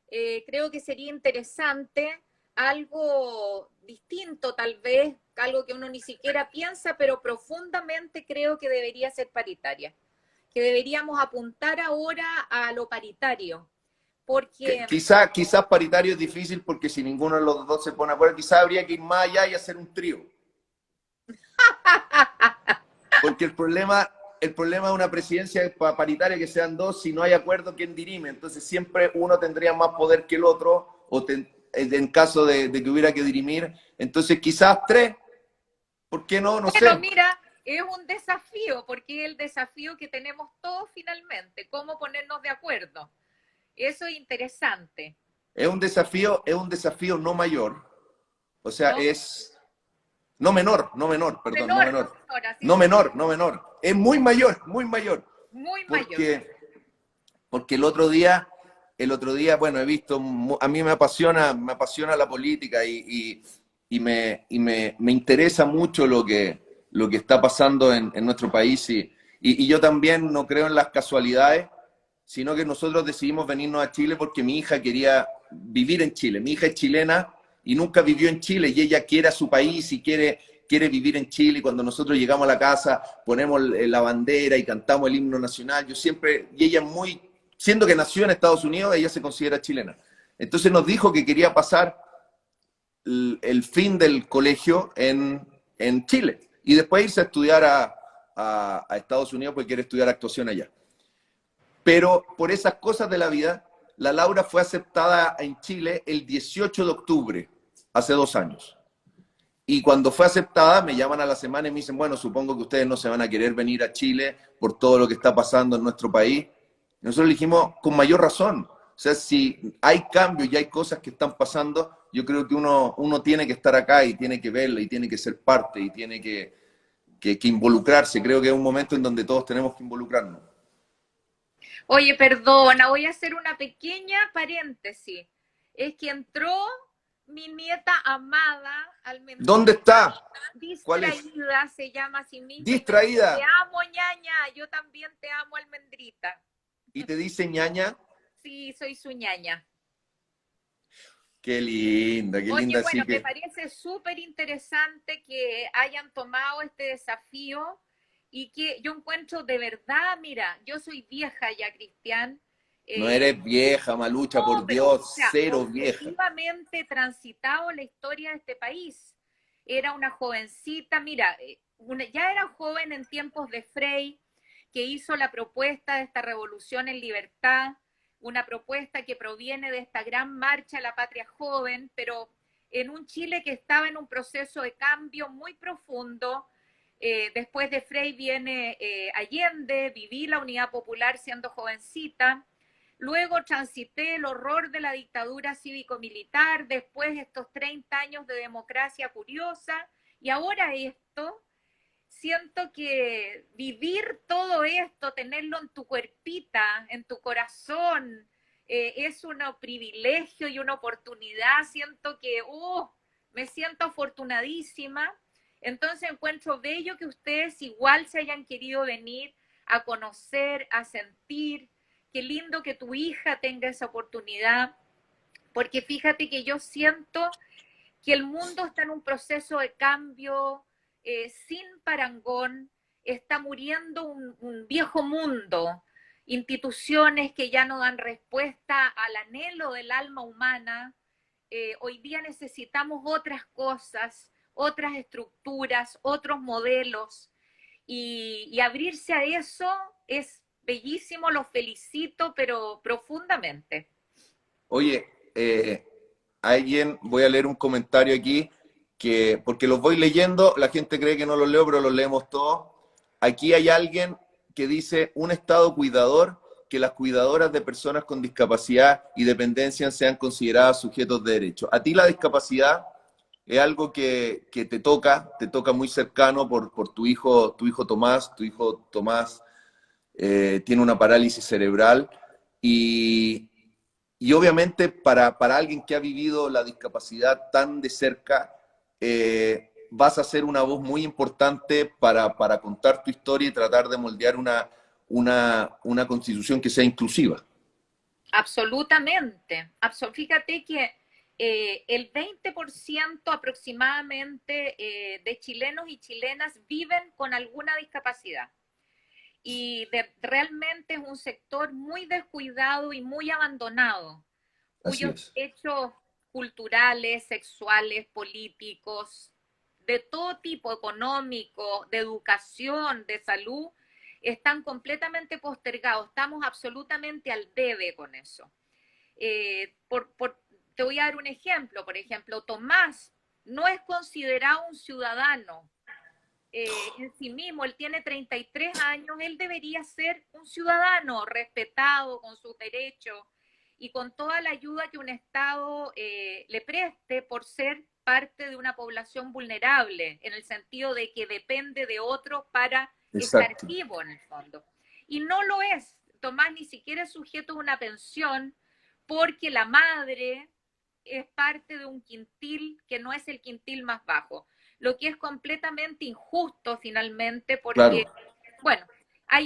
Creo que sería interesante, algo distinto tal vez, algo que uno ni siquiera piensa, pero profundamente creo que debería ser paritaria. Que deberíamos apuntar ahora a lo paritario, porque Quizás paritario es difícil porque si ninguno de los dos se pone a acuerdo, quizás habría que ir más allá y hacer un trío. Porque el problema de una presidencia paritaria que sean dos, si no hay acuerdo, ¿quién dirime? Entonces siempre uno tendría más poder que el otro, en caso de que hubiera que dirimir. Entonces quizás tres, ¿por qué no? No bueno, sé. mira, es un desafío, porque es el desafío que tenemos todos finalmente, cómo ponernos de acuerdo. Eso es interesante, Es un desafío no mayor. O sea, ¿no? no menor, perdón, no Menor, no menor. menor, así No se menor, no menor. Es muy mayor, muy mayor. muy mayor. Porque el otro día, bueno, he visto, a mí me apasiona la política y me interesa mucho lo que está pasando en nuestro país y yo también no creo en las casualidades, sino que nosotros decidimos venirnos a Chile porque mi hija quería vivir en Chile. Mi hija es chilena y nunca vivió en Chile y ella quiere a su país y quiere vivir en Chile, y cuando nosotros llegamos a la casa ponemos la bandera y cantamos el himno nacional. Y ella siendo que nació en Estados Unidos, ella se considera chilena. Entonces nos dijo que quería pasar el fin del colegio en Chile. Y después irse a estudiar a Estados Unidos porque quiere estudiar actuación allá. Pero por esas cosas de la vida, la Laura fue aceptada en Chile el 18 de octubre, hace 2 años. Y cuando fue aceptada, me llaman a la semana y me dicen, bueno, supongo que ustedes no se van a querer venir a Chile por todo lo que está pasando en nuestro país. Y nosotros le dijimos, con mayor razón. O sea, si hay cambios y hay cosas que están pasando, yo creo que uno tiene que estar acá y tiene que verla y tiene que ser parte y tiene que involucrarse. Creo que es un momento en donde todos tenemos que involucrarnos. Oye, perdona, voy a hacer una pequeña paréntesis. Es que entró mi nieta amada, ¿Dónde Almendrita, está? ¿Cuál es? distraída, se llama a sí misma y me dice, te Distraída. amo, ñaña, yo también te amo, Almendrita. Y te dice ñaña. Sí, soy su ñaña. Qué Oye, linda, bueno, así me que parece súper interesante que hayan tomado este desafío y que yo encuentro de verdad, mira, yo soy vieja ya, Cristian, no eh, eres vieja, Malucha, no, por pero, o Dios, sea, cero vieja. objetivamente transitado la historia de este país. Era una jovencita, mira, ya era joven en tiempos de Frei, que hizo la propuesta de esta revolución en libertad, una propuesta que proviene de esta gran marcha a la patria joven, pero en un Chile que estaba en un proceso de cambio muy profundo. Después de Frei viene Allende, viví la Unidad Popular siendo jovencita. Luego transité el horror de la dictadura cívico-militar, después estos 30 años de democracia curiosa, y ahora esto. Siento que vivir todo esto, tenerlo en tu cuerpita, en tu corazón, es un privilegio y una oportunidad. Siento que, me siento afortunadísima. Entonces encuentro bello que ustedes igual se hayan querido venir a conocer, a sentir. Qué lindo que tu hija tenga esa oportunidad, porque fíjate que yo siento que el mundo está en un proceso de cambio sin parangón, está muriendo un viejo mundo, instituciones que ya no dan respuesta al anhelo del alma humana. Hoy día necesitamos otras cosas, otras estructuras, otros modelos, y abrirse a eso es bellísimo, los felicito, pero profundamente. Oye, voy a leer un comentario aquí, porque los voy leyendo, la gente cree que no los leo, pero los leemos todos. Aquí hay alguien que dice, un Estado cuidador, que las cuidadoras de personas con discapacidad y dependencia sean consideradas sujetos de derecho. A ti la discapacidad es algo que te toca muy cercano por tu hijo Tomás. Tu hijo Tomás tiene una parálisis cerebral y, y obviamente para alguien que ha vivido la discapacidad tan de cerca, vas a ser una voz muy importante para contar tu historia y tratar de moldear una constitución que sea inclusiva. Absolutamente. Fíjate que el 20% aproximadamente de chilenos y chilenas viven con alguna discapacidad. Y realmente es un sector muy descuidado y muy abandonado, Así cuyos es. derechos culturales, sexuales, políticos, de todo tipo, económico, de educación, de salud, están completamente postergados. Estamos absolutamente al debe con eso. Te voy a dar un ejemplo. Por ejemplo, Tomás no es considerado un ciudadano en sí mismo. Él tiene 33 años, él debería ser un ciudadano respetado con sus derechos y con toda la ayuda que un Estado le preste por ser parte de una población vulnerable, en el sentido de que depende de otros para estar Exacto. vivo en el fondo. Y no lo es. Tomás ni siquiera es sujeto a una pensión porque la madre es parte de un quintil que no es el quintil más bajo, lo que es completamente injusto finalmente porque, Claro. bueno,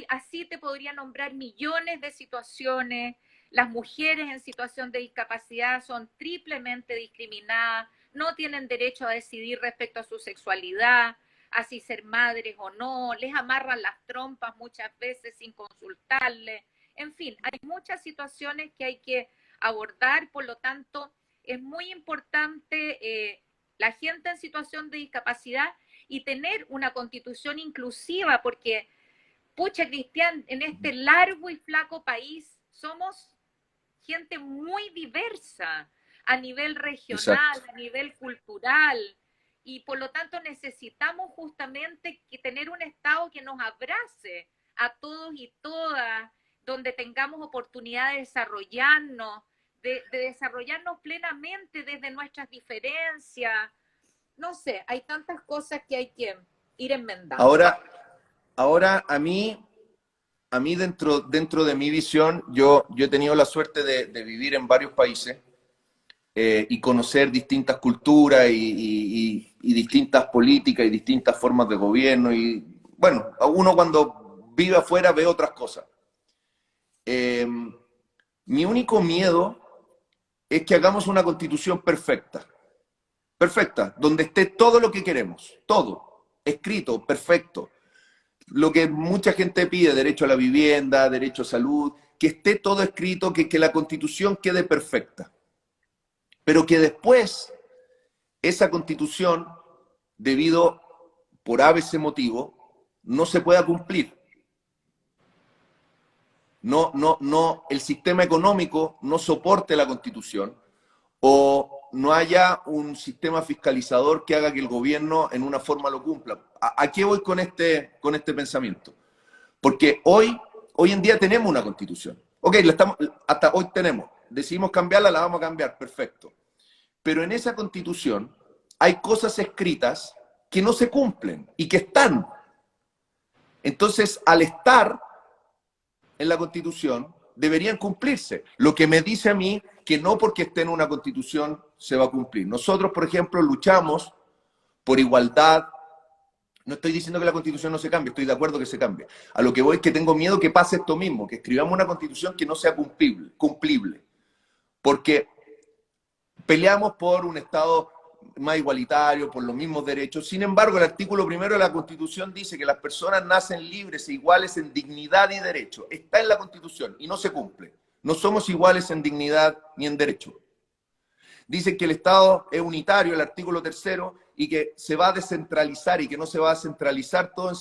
así te podría nombrar millones de situaciones. Las mujeres en situación de discapacidad son triplemente discriminadas, no tienen derecho a decidir respecto a su sexualidad, a si ser madres o no, les amarran las trompas muchas veces sin consultarles. En fin, hay muchas situaciones que hay que abordar, por lo tanto, es muy importante la gente en situación de discapacidad y tener una constitución inclusiva, porque, pucha, Cristian, en este largo y flaco país somos gente muy diversa a nivel regional, Exacto. a nivel cultural, y por lo tanto necesitamos justamente que tener un Estado que nos abrace a todos y todas, donde tengamos oportunidad de desarrollarnos, de desarrollarnos plenamente desde nuestras diferencias. No sé, hay tantas cosas que hay que ir enmendando. Ahora, ahora a mí dentro de mi visión, yo he tenido la suerte de vivir en varios países y conocer distintas culturas y distintas políticas y distintas formas de gobierno. Y bueno, uno cuando vive afuera ve otras cosas. Eh, Mi único miedo es que hagamos una constitución perfecta, perfecta, donde esté todo lo que queremos, todo, escrito, perfecto. Lo que mucha gente pide, derecho a la vivienda, derecho a salud, que esté todo escrito, que la constitución quede perfecta. Pero que después esa constitución, debido por ABC motivo, no se pueda cumplir. No, el sistema económico no soporte la constitución o no haya un sistema fiscalizador que haga que el gobierno en una forma lo cumpla. ¿A qué voy con este pensamiento? Porque hoy en día tenemos una constitución. Ok, hasta hoy tenemos. Decidimos cambiarla, la vamos a cambiar, perfecto. Pero en esa constitución hay cosas escritas que no se cumplen y que están. Entonces, al estar en la constitución, deberían cumplirse. Lo que me dice a mí que no porque esté en una constitución se va a cumplir. Nosotros, por ejemplo, luchamos por igualdad. No estoy diciendo que la constitución no se cambie, estoy de acuerdo que se cambie. A lo que voy es que tengo miedo que pase esto mismo, que escribamos una constitución que no sea cumplible. Porque peleamos por un Estado más igualitario, por los mismos derechos. Sin embargo, el artículo 1 de la Constitución dice que las personas nacen libres e iguales en dignidad y derecho. Está en la Constitución y no se cumple. No somos iguales en dignidad ni en derecho. Dice que el Estado es unitario, el artículo 3, y que se va a descentralizar y que no se va a centralizar todo en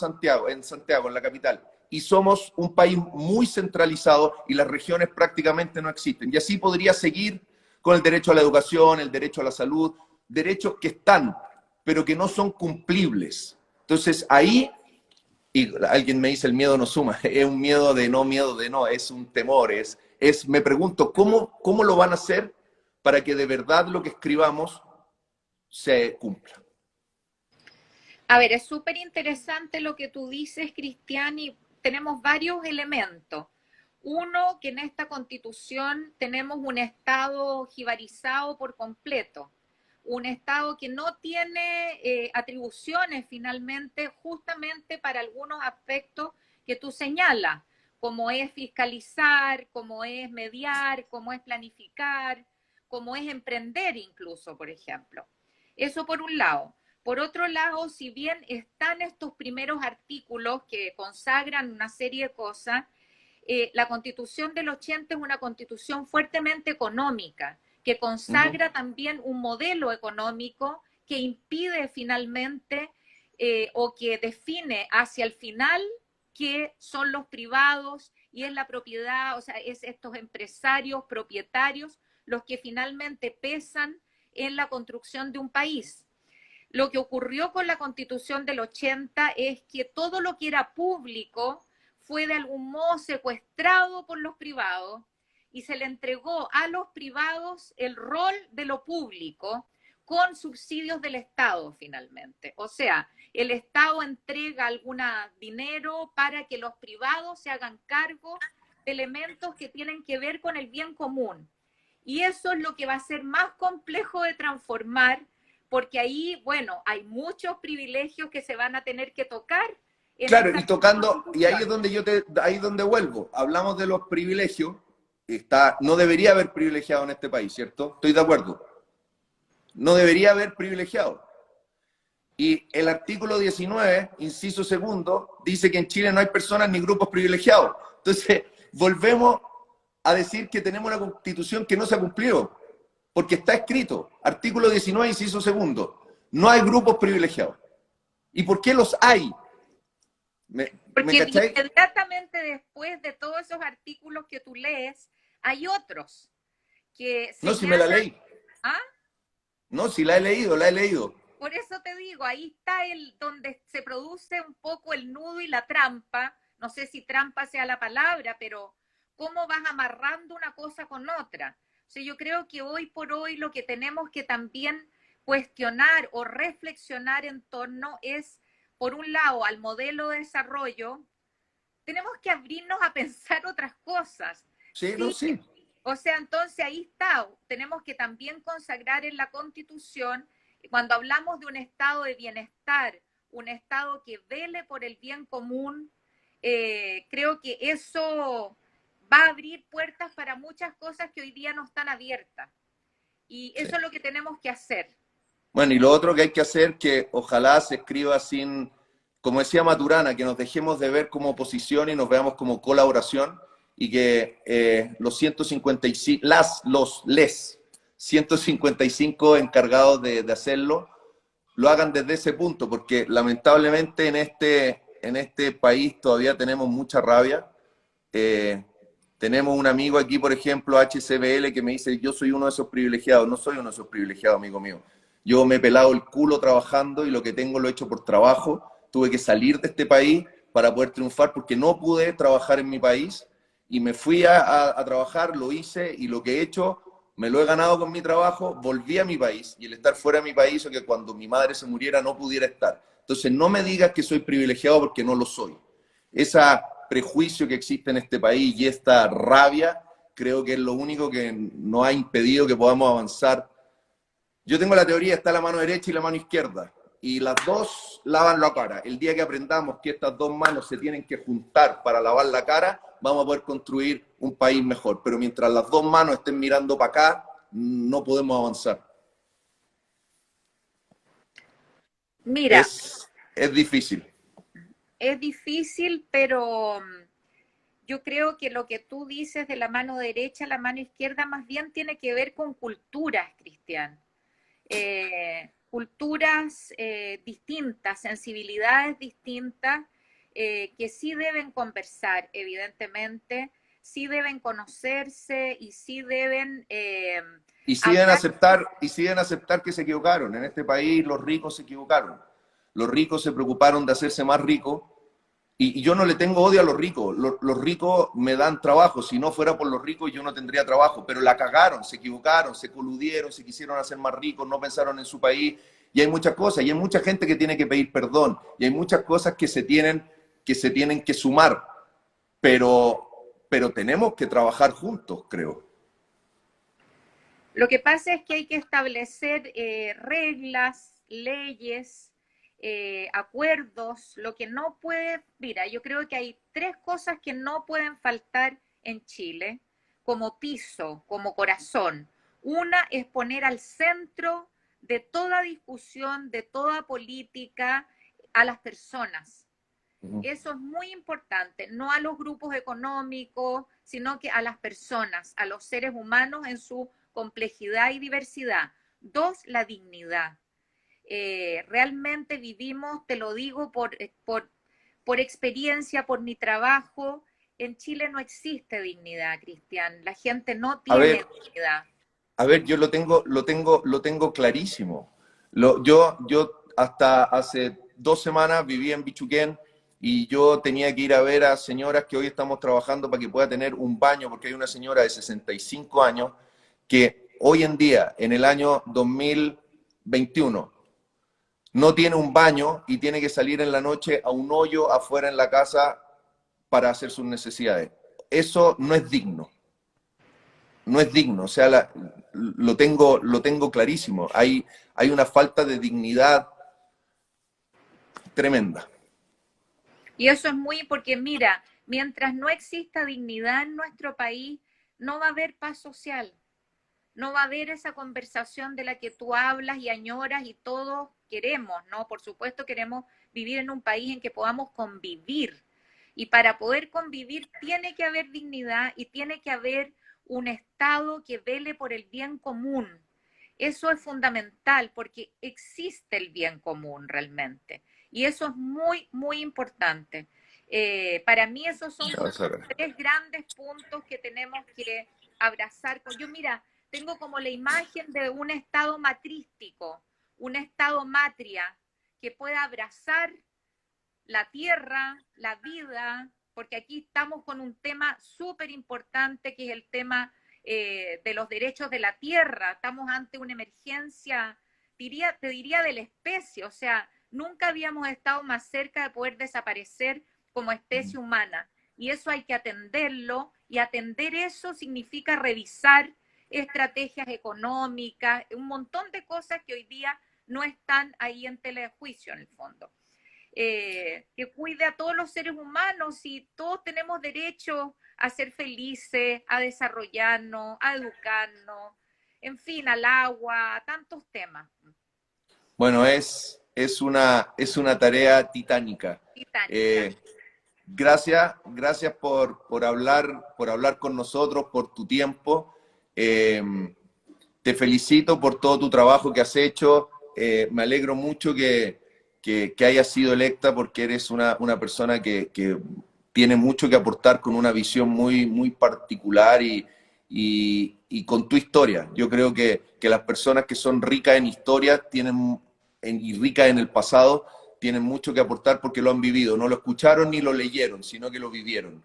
Santiago, en la capital. Y somos un país muy centralizado y las regiones prácticamente no existen. Y así podría seguir con el derecho a la educación, el derecho a la salud, derechos que están, pero que no son cumplibles. Entonces ahí, y alguien me dice el miedo no suma, es un miedo de no, es un temor, me pregunto, ¿cómo lo van a hacer para que de verdad lo que escribamos se cumpla? A ver, es súper interesante lo que tú dices, Cristian, y tenemos varios elementos. Uno, que en esta constitución tenemos un Estado jibarizado por completo, un Estado que no tiene atribuciones finalmente justamente para algunos aspectos que tú señalas, como es fiscalizar, como es mediar, como es planificar, como es emprender incluso, por ejemplo. Eso por un lado. Por otro lado, si bien están estos primeros artículos que consagran una serie de cosas, la Constitución del 80 es una constitución fuertemente económica, que consagra también un modelo económico que impide finalmente o que define hacia el final qué son los privados y es la propiedad, o sea, es estos empresarios propietarios los que finalmente pesan en la construcción de un país. Lo que ocurrió con la Constitución del 80 es que todo lo que era público fue de algún modo secuestrado por los privados y se le entregó a los privados el rol de lo público con subsidios del Estado finalmente. O sea, el Estado entrega algún dinero para que los privados se hagan cargo de elementos que tienen que ver con el bien común. Y eso es lo que va a ser más complejo de transformar, porque ahí, bueno, hay muchos privilegios que se van a tener que tocar. Claro, y ahí es donde ahí es donde vuelvo. Hablamos de los privilegios. No debería haber privilegiado en este país, ¿cierto? Estoy de acuerdo. No debería haber privilegiado. Y el artículo 19, inciso segundo, dice que en Chile no hay personas ni grupos privilegiados. Entonces, volvemos a decir que tenemos una constitución que no se ha cumplido, porque está escrito, artículo 19, inciso segundo, no hay grupos privilegiados. ¿Y por qué los hay? ¿Me Porque cacháis? inmediatamente después de todos esos artículos que tú lees, hay otros que No, si me la señalan, leí. ¿ah? No, si la he leído, la he leído. Por eso te digo, ahí está el donde se produce un poco el nudo y la trampa. No sé si trampa sea la palabra, pero cómo vas amarrando una cosa con otra. O sea, yo creo que hoy por hoy lo que tenemos que también cuestionar o reflexionar en torno es, por un lado, al modelo de desarrollo, tenemos que abrirnos a pensar otras cosas. Sí, no, Sí, sí. o sea, entonces ahí está, tenemos que también consagrar en la Constitución, cuando hablamos de un estado de bienestar, un estado que vele por el bien común, creo que eso va a abrir puertas para muchas cosas que hoy día no están abiertas. Y Sí. eso es lo que tenemos que hacer. Bueno, y lo otro que hay que hacer, que ojalá se escriba sin, como decía Maturana, que nos dejemos de ver como oposición y nos veamos como colaboración y que los 155, les 155 encargados de hacerlo, lo hagan desde ese punto, porque lamentablemente en este país todavía tenemos mucha rabia. Eh, Tenemos un amigo aquí, por ejemplo, HCBL, que me dice, yo soy uno de esos privilegiados. No soy uno de esos privilegiados, amigo mío. Yo me he pelado el culo trabajando y lo que tengo lo he hecho por trabajo. Tuve que salir de este país para poder triunfar porque no pude trabajar en mi país y me fui a trabajar, lo hice y lo que he hecho me lo he ganado con mi trabajo, volví a mi país y el estar fuera de mi país hizo que cuando mi madre se muriera no pudiera estar. Entonces no me digas que soy privilegiado porque no lo soy. Ese prejuicio que existe en este país y esta rabia creo que es lo único que nos ha impedido que podamos avanzar. Yo tengo la teoría, está la mano derecha y la mano izquierda, y las dos lavan la cara. El día que aprendamos que estas dos manos se tienen que juntar para lavar la cara, vamos a poder construir un país mejor. Pero mientras las dos manos estén mirando para acá, no podemos avanzar. Mira, Es difícil. es difícil, pero yo creo que lo que tú dices de la mano derecha, la mano izquierda, más bien tiene que ver con culturas, Cristian. Culturas distintas, sensibilidades distintas, que sí deben conversar, evidentemente, sí deben conocerse y sí deben hablar. Y siguen aceptar que se equivocaron. En este país los ricos se equivocaron. Los ricos se preocuparon de hacerse más ricos. Y yo no le tengo odio a los ricos. Los ricos me dan trabajo. Si no fuera por los ricos, yo no tendría trabajo. Pero la cagaron, se equivocaron, se coludieron, se quisieron hacer más ricos, no pensaron en su país. Y hay muchas cosas. Y hay mucha gente que tiene que pedir perdón. Y hay muchas cosas que se tienen que sumar. Pero tenemos que trabajar juntos, creo. Lo que pasa es que hay que establecer reglas, leyes, acuerdos. Lo que no puede, mira, yo creo que hay tres cosas que no pueden faltar en Chile como piso, como corazón. Una es poner al centro de toda discusión, de toda política, a las personas. Eso es muy importante, no a los grupos económicos, sino que a las personas, a los seres humanos en su complejidad y diversidad. Dos, la dignidad. Realmente vivimos, te lo digo por experiencia, por mi trabajo, en Chile no existe dignidad, Cristian. La gente no A ver, tiene dignidad. yo lo tengo clarísimo. Yo hasta hace 2 semanas vivía en Bichuquén y yo tenía que ir a ver a señoras que hoy estamos trabajando para que pueda tener un baño, porque hay una señora de 65 años que hoy en día, en el año 2021, no tiene un baño y tiene que salir en la noche a un hoyo afuera en la casa para hacer sus necesidades. Eso no es digno, no es digno, o sea, lo tengo clarísimo. Hay una falta de dignidad tremenda. Y eso es muy porque, mira, mientras no exista dignidad en nuestro país, no va a haber paz social. No va a haber esa conversación de la que tú hablas y añoras y todos queremos, ¿no? Por supuesto queremos vivir en un país en que podamos convivir. Y para poder convivir tiene que haber dignidad y tiene que haber un Estado que vele por el bien común. Eso es fundamental porque existe el bien común realmente. Y eso es muy, muy importante. Para mí esos son Ya, como vas a ver. tres grandes puntos que tenemos que abrazar. Yo, mira, tengo como la imagen de un estado matrístico, un estado matria, que pueda abrazar la tierra, la vida, porque aquí estamos con un tema súper importante que es el tema de los derechos de la tierra. Estamos ante una emergencia, te diría de la especie, o sea, nunca habíamos estado más cerca de poder desaparecer como especie humana. Y eso hay que atenderlo, y atender eso significa revisar estrategias económicas, un montón de cosas que hoy día no están ahí en tela de juicio en el fondo. Que cuide a todos los seres humanos y todos tenemos derecho a ser felices, a desarrollarnos, a educarnos, en fin, al agua, a tantos temas. Bueno, es una tarea titánica. Titánica. Eh, gracias por hablar con nosotros, por tu tiempo. Eh, Te felicito por todo tu trabajo que has hecho. Me alegro mucho que hayas sido electa porque eres una persona que tiene mucho que aportar con una visión muy, muy particular y con tu historia. Yo creo que las personas que son ricas en historia y ricas en el pasado tienen mucho que aportar porque lo han vivido. No lo escucharon ni lo leyeron, sino que lo vivieron.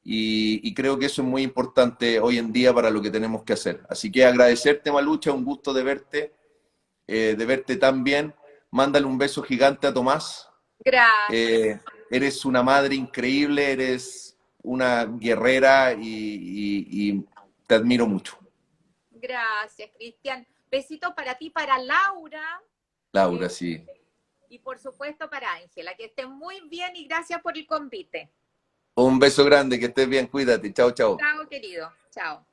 Y creo que eso es muy importante hoy en día para lo que tenemos que hacer. Así que agradecerte, Malucha, un gusto de verte tan bien. Mándale un beso gigante a Tomás. Gracias, Eh, Eres una madre increíble, eres una guerrera y te admiro mucho. gracias, Cristian. Besito para ti, para Laura Laura, eh, sí. y por supuesto para Ángela. Que estén muy bien y gracias por el convite. Un beso grande, que estés bien, cuídate. Chao, chao. Chao, querido. Chao.